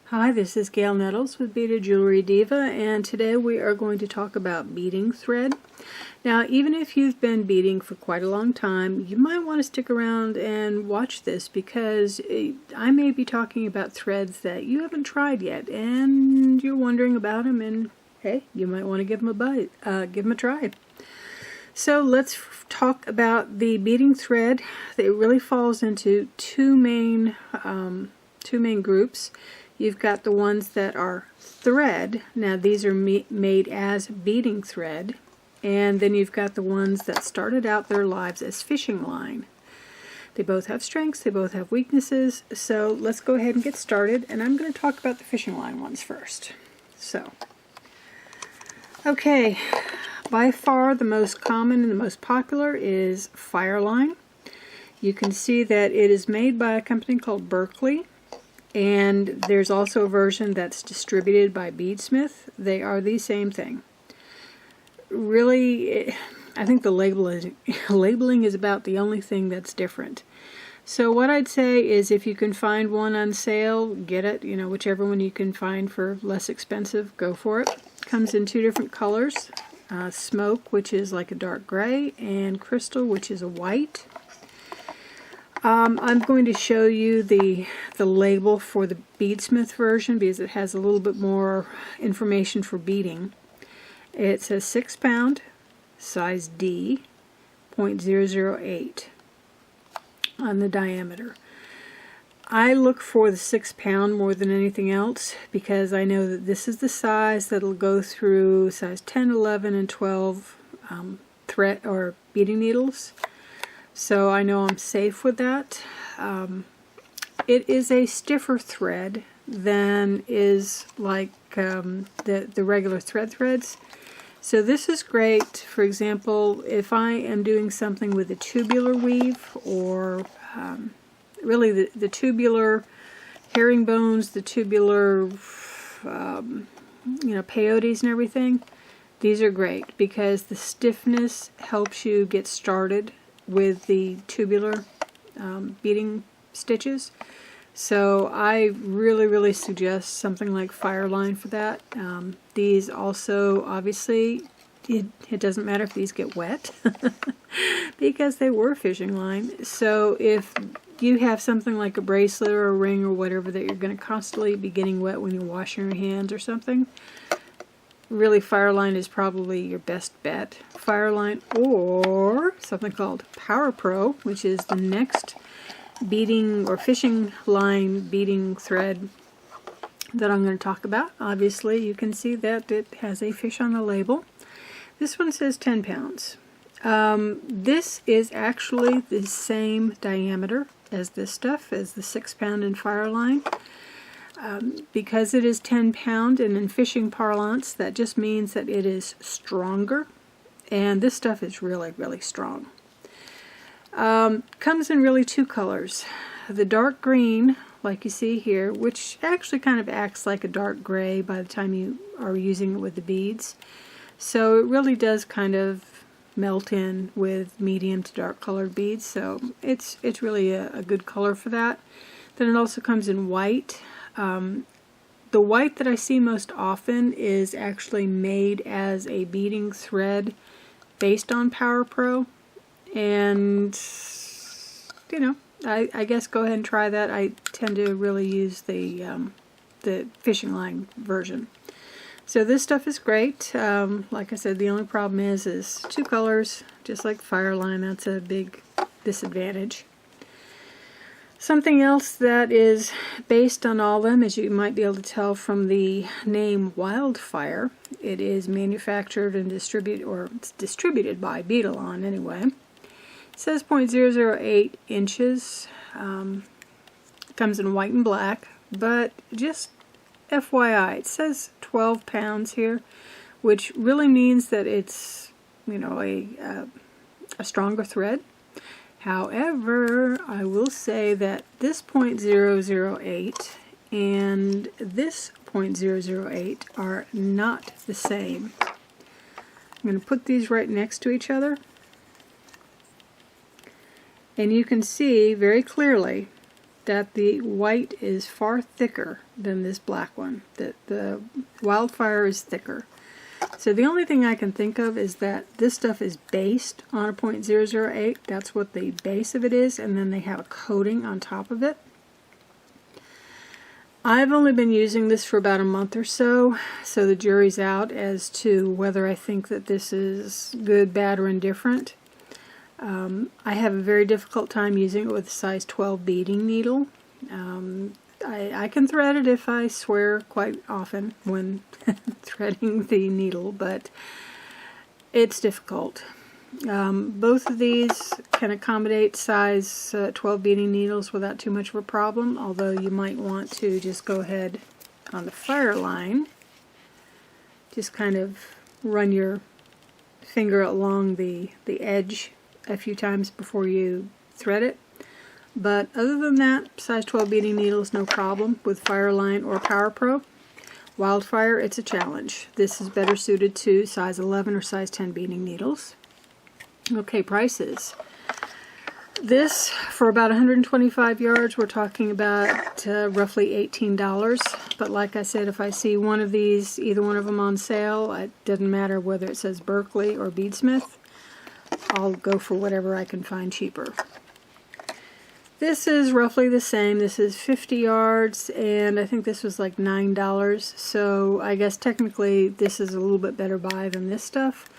Hi, this is Gail Nettles with Beaded Jewelry Diva, and today we are going to talk about beading thread. Now, even if you've been beading for quite a long time, you might want to stick around and watch this because I may be talking about threads that you haven't tried yet, and you're wondering about them, and hey, you might want to give them a try. So let's talk about the beading thread. It really falls into two main groups. You've got the ones that are thread. Now these are made as beading thread. And then you've got the ones that started out their lives as fishing line. They both have strengths, they both have weaknesses. So let's go ahead and get started. And I'm going to talk about the fishing line ones first. So, okay, by far the most common and the most popular is Fireline. You can see that it is made by a company called Berkeley. And there's also a version that's distributed by Beadsmith. They are the same thing. Really, I think the labeling is about the only thing that's different. So what I'd say is if you can find one on sale, get it. You know, whichever one you can find for less expensive, go for it. Comes in two different colors. Smoke, which is like a dark gray, and crystal, which is a white. I'm going to show you the label for the Beadsmith version because it has a little bit more information for beading. It says 6 pound, size D, 0.008 on the diameter. I look for the 6 pound more than anything else because I know that this is the size that'll go through size 10, 11, and 12 thread or beading needles. So I know I'm safe with that. It is a stiffer thread than is like the regular threads. So this is great, for example, if I am doing something with a tubular weave or really the tubular herringbones, the tubular peyotes and everything. These are great because the stiffness helps you get started with the tubular beading stitches. So I really suggest something like Fireline for that. These also, obviously, it doesn't matter if these get wet because they were fishing line. So if you have something like a bracelet or a ring or whatever that you're going to constantly be getting wet when you're washing your hands or something, really Fireline is probably your best bet. Fireline or something called Power Pro, which is the next beading or fishing line beading thread that I'm going to talk about. Obviously you can see that it has a fish on the label. This one says 10 pounds. This is actually the same diameter as this stuff, as the 6 pound in Fireline. Because it is 10 pound and in fishing parlance, that just means that it is stronger. And this stuff is really strong. Comes in really two colors. The dark green, like you see here, which actually kind of acts like a dark gray by the time you are using it with the beads. So it really does kind of melt in with medium to dark colored beads. So it's really a good color for that. Then it also comes in white. The white that I see most often is actually made as a beading thread based on Power Pro, and you know, I guess go ahead and try that. I tend to really use the fishing line version. So this stuff is great. Like I said, the only problem is two colors, just like Fireline. That's a big disadvantage. Something else that is based on all of them, as you might be able to tell from the name Wildfire, it is manufactured and distributed, or it's distributed by Beadalon anyway. It says 0.008 inches. Comes in white and black, but just FYI, it says 12 pounds here, which really means that it's, you know, a stronger thread. However, I will say that this 0.008 and this 0.008 are not the same. I'm going to put these right next to each other. And you can see very clearly that the white is far thicker than this black one. That the Wildfire is thicker. So the only thing I can think of is that this stuff is based on a .008. That's what the base of it is, and then they have a coating on top of it. I've only been using this for about a month or so, so the jury's out as to whether I think that this is good, bad, or indifferent. I have a very difficult time using it with a size 12 beading needle. I can thread it if I swear quite often when threading the needle, but it's difficult. Both of these can accommodate size 12 beading needles without too much of a problem, although you might want to just go ahead on the fire line, just kind of run your finger along the edge a few times before you thread it. But other than that, size 12 beading needles, no problem with Fireline or Power Pro. Wildfire, it's a challenge. This is better suited to size 11 or size 10 beading needles. Okay, prices. This, for about 125 yards, we're talking about roughly $18. But like I said, if I see one of these, either one of them on sale, it doesn't matter whether it says Berkeley or Beadsmith, I'll go for whatever I can find cheaper. This is roughly the same. This is 50 yards, and I think this was like $9. So I guess technically this is a little bit better buy than this stuff.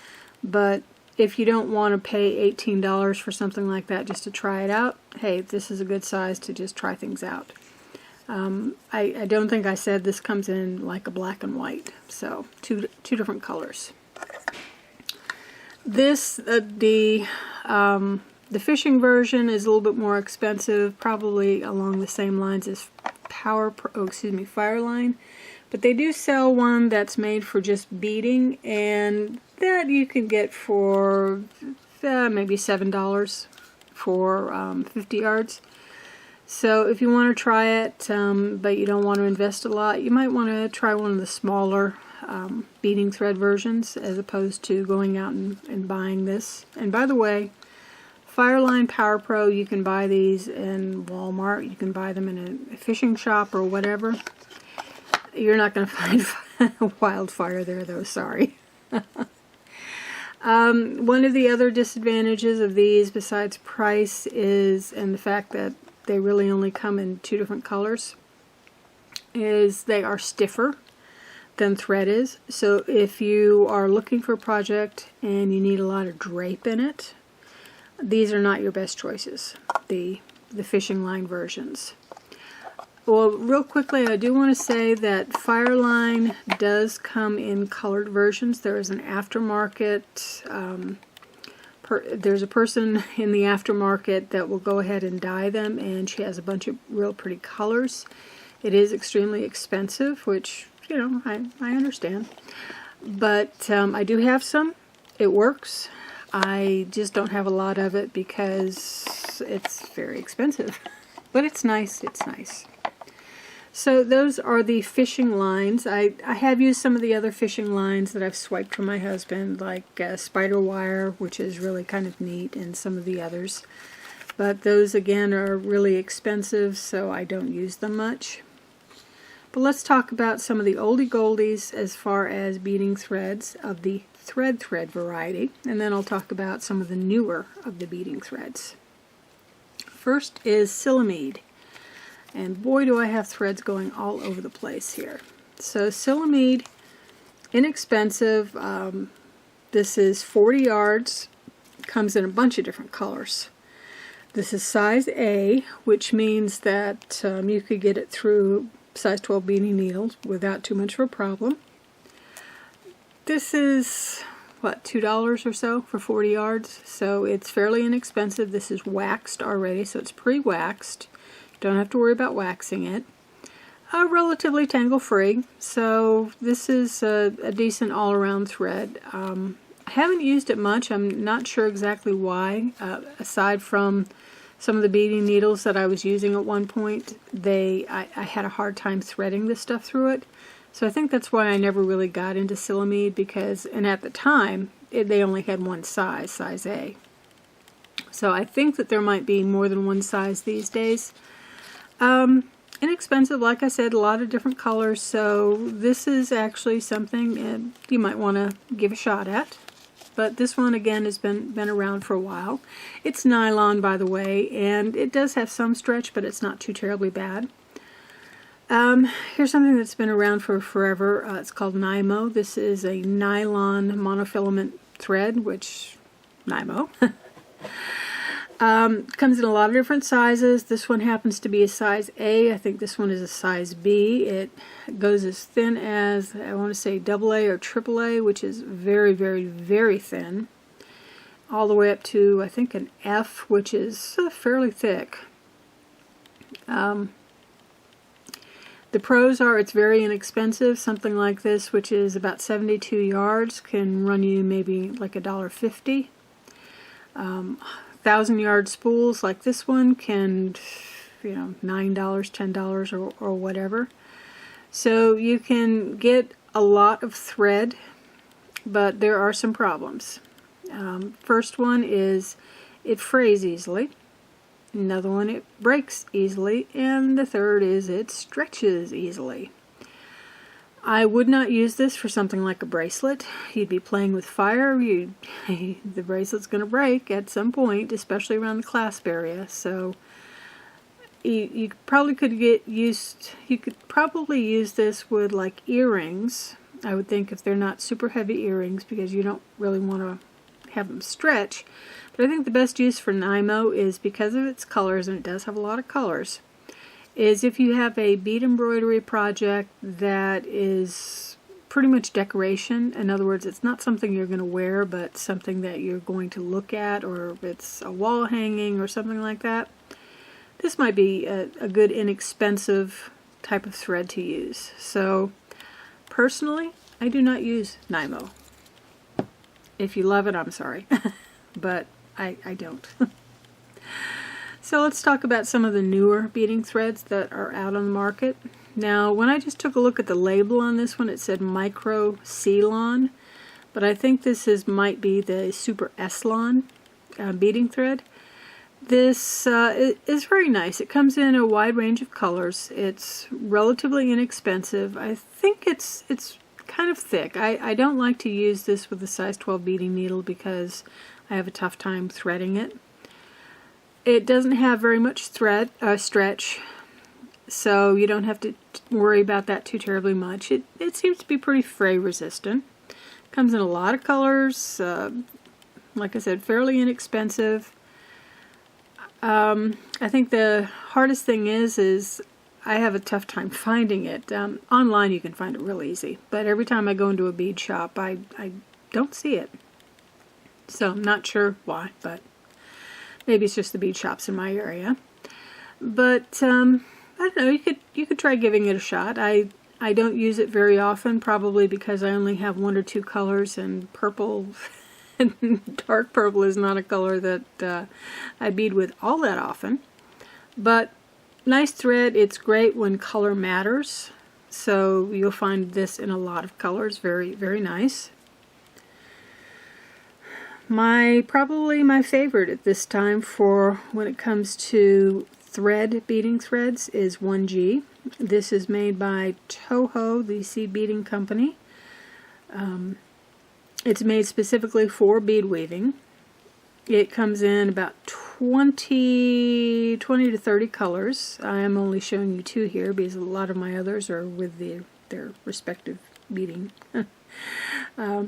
But if you don't want to pay $18 for something like that just to try it out, hey, this is a good size to just try things out. I don't think I said this comes in like a black and white, so two different colors. This, the fishing version is a little bit more expensive, probably along the same lines as Fireline. But they do sell one that's made for just beading, and that you can get for maybe $7 for 50 yards. So if you want to try it, but you don't want to invest a lot, you might want to try one of the smaller beading thread versions as opposed to going out and buying this. And by the way, Fireline Power Pro, you can buy these in Walmart, you can buy them in a fishing shop or whatever. You're not going to find Wildfire there though, sorry. One of the other disadvantages of these, besides price, is, and the fact that they really only come in two different colors, is they are stiffer than thread is. So if you are looking for a project and you need a lot of drape in it, these are not your best choices, the fishing line versions. Well, real quickly, I do want to say that Fireline does come in colored versions. There is an aftermarket, there's a person in the aftermarket that will go ahead and dye them, and she has a bunch of real pretty colors. It is extremely expensive, which, you know, I understand. But I do have some. It works. I just don't have a lot of it because it's very expensive. But it's nice. It's nice. So those are the fishing lines. I have used some of the other fishing lines that I've swiped from my husband, like spider wire, which is really kind of neat, and some of the others. But those, again, are really expensive, so I don't use them much. But let's talk about some of the oldie goldies as far as beading threads of the thread variety, and then I'll talk about some of the newer of the beading threads. First is Silamide. And boy, do I have threads going all over the place here. So Silamide, inexpensive. This is 40 yards. Comes in a bunch of different colors. This is size A, which means that you could get it through size 12 beading needles without too much of a problem. This is, what, $2 or so for 40 yards. So it's fairly inexpensive. This is waxed already, so it's pre-waxed. Don't have to worry about waxing it. Relatively tangle-free, so this is a decent all-around thread. I haven't used it much. I'm not sure exactly why. Aside from some of the beading needles that I was using at one point, I had a hard time threading this stuff through it. So I think that's why I never really got into Silamide, because, and at the time, they only had one size, size A. So I think that there might be more than one size these days. Inexpensive, like I said, a lot of different colors, so this is actually something you might want to give a shot at. But this one, again, has been around for a while. It's nylon, by the way, and it does have some stretch, but it's not too terribly bad. Here's something that's been around for forever. It's called Nymo. This is a nylon monofilament thread, which, Nymo. Comes in a lot of different sizes. This one happens to be a size A. I think this one is a size B. It goes as thin as, I want to say, AA or AAA, which is very, very, very thin. All the way up to, I think, an F, which is fairly thick. The pros are it's very inexpensive. Something like this, which is about 72 yards, can run you maybe like $1.50. 1,000-yard spools like this one can, $9, $10 or whatever. So you can get a lot of thread, but there are some problems. First one is it frays easily. Another one, it breaks easily. And the third is it stretches easily. I would not use this for something like a bracelet. You'd be playing with fire. The bracelet's going to break at some point, especially around the clasp area. So you probably could you could probably use this with like earrings. I would think if they're not super heavy earrings, because you don't really want to have them stretch. But I think the best use for Nymo is because of its colors, and it does have a lot of colors, is if you have a bead embroidery project that is pretty much decoration. In other words, it's not something you're going to wear, but something that you're going to look at, or it's a wall hanging or something like that. This might be a good inexpensive type of thread to use. So personally, I do not use Nymo. If you love it, I'm sorry, but I don't. So let's talk about some of the newer beading threads that are out on the market. Now, when I just took a look at the label on this one, it said Micro Ceylon, but I think this might be the Super Eslon beading thread. This is very nice. It comes in a wide range of colors. It's relatively inexpensive. I think it's kind of thick. I don't like to use this with a size 12 beading needle because I have a tough time threading it. It doesn't have very much stretch, so you don't have to worry about that too terribly much. It seems to be pretty fray resistant. Comes in a lot of colors. Like I said, fairly inexpensive. I think the hardest thing is I have a tough time finding it. Online you can find it real easy, but every time I go into a bead shop, I don't see it. So I'm not sure why, but maybe it's just the bead shops in my area. But I don't know, you could try giving it a shot. I don't use it very often, probably because I only have one or two colors, and purple and dark purple is not a color that I bead with all that often. But nice thread. It's great when color matters. So you'll find this in a lot of colors. Very, very nice. Probably my favorite at this time for when it comes to beading threads is 1G. This is made by Toho, the seed beading company. It's made specifically for bead weaving. It comes in about 20 to 30 colors. I am only showing you two here because a lot of my others are with their respective beading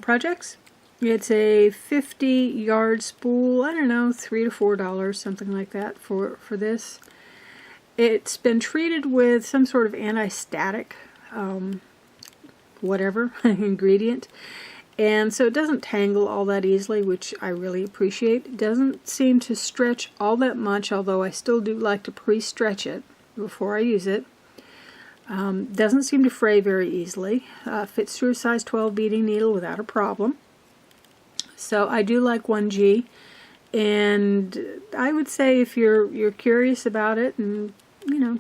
projects. It's a 50-yard spool, I don't know, $3 to $4, something like that for this. It's been treated with some sort of anti-static, whatever, ingredient. And so it doesn't tangle all that easily, which I really appreciate. It doesn't seem to stretch all that much, although I still do like to pre-stretch it before I use it. Doesn't seem to fray very easily. Fits through a size 12 beading needle without a problem. So I do like 1G, and I would say if you're curious about it, and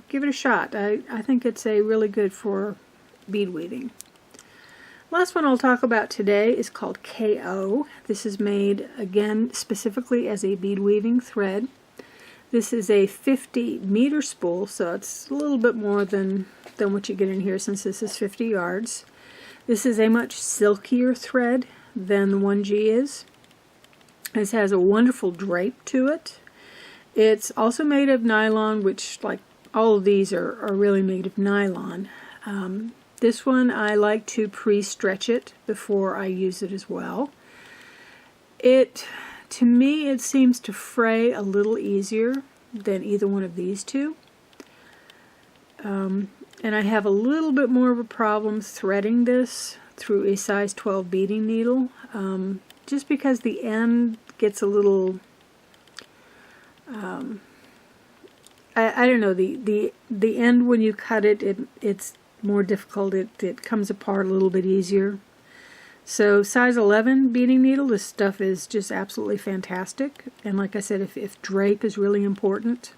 give it a shot. I think it's really good for bead weaving. Last one I'll talk about today is called KO. This is made again specifically as a bead weaving thread. This is a 50-meter spool, so it's a little bit more than what you get in here since this is 50 yards. This is a much silkier thread than the 1G is. This has a wonderful drape to it. It's also made of nylon, which, like all of these are really made of nylon. This one I like to pre-stretch it before I use it as well. To me, it seems to fray a little easier than either one of these two. And I have a little bit more of a problem threading this through a size 12 beading needle, just because the end gets a little, I don't know, the end when you cut it, it's more difficult. It comes apart a little bit easier. So size 11 beading needle, this stuff is just absolutely fantastic. And like I said, if drape is really important,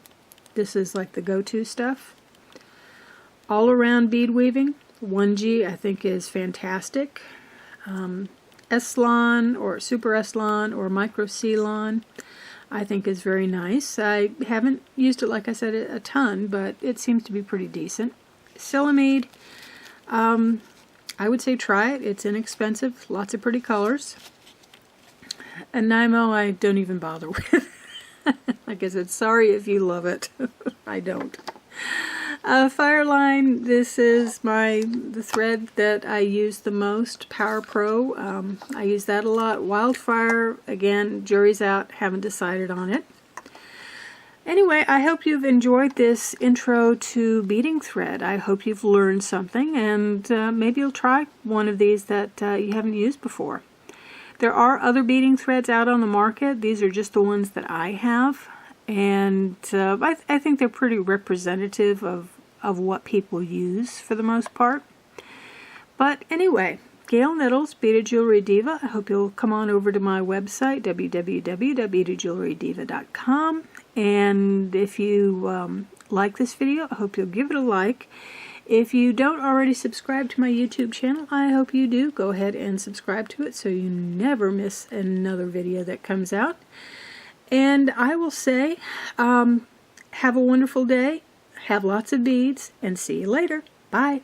this is like the go-to stuff. All around bead weaving, 1G I think is fantastic. S-Lon or Super S-Lon or Micro C-Lon I think is very nice. I haven't used it, like I said, a ton, but it seems to be pretty decent. Silamide, I would say try it. It's inexpensive, lots of pretty colors. And Nymo I don't even bother with. Like I said, sorry if you love it. I don't. Fireline, this is the thread that I use the most, Power Pro. I use that a lot. Wildfire, again, jury's out, haven't decided on it. Anyway, I hope you've enjoyed this intro to beading thread. I hope you've learned something, and maybe you'll try one of these that you haven't used before. There are other beading threads out on the market. These are just the ones that I have, and I think they're pretty representative of what people use for the most part. But anyway, Gail Nettles, Beaded Jewelry Diva. I hope you'll come on over to my website, www.beadedjewelrydiva.com. And if you like this video, I hope you'll give it a like. If you don't already subscribe to my YouTube channel, I hope you do. Go ahead and subscribe to it so you never miss another video that comes out. And I will say, have a wonderful day, have lots of beads, and see you later. Bye.